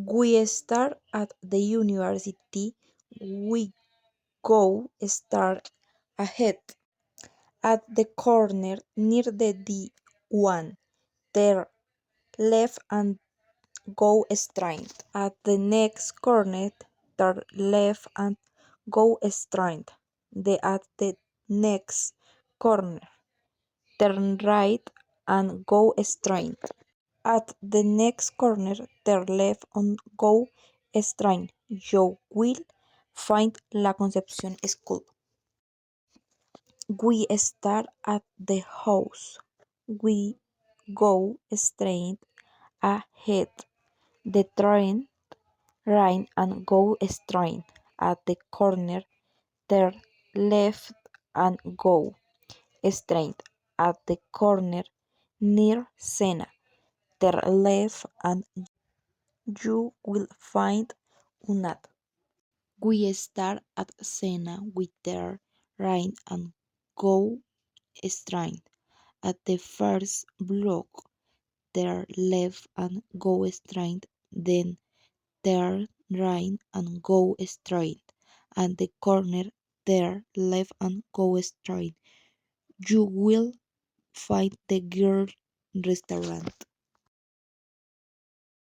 We start at the university. We go start ahead. At the corner near the D1, turn left and go straight. At the next corner, turn left and go straight. At the next corner, turn right and go straight. At the next corner, turn left and go straight. You will find La Concepción School. We start at the house. We go straight ahead. The train right and go straight. At the corner, turn left and go straight. At the corner near Sena, turn left and you will find UNAD. We start at Sena. We turn right and go straight. At the first block, turn left and go straight, then turn right and go straight. At the corner, turn left and go straight. You will find the girl restaurant.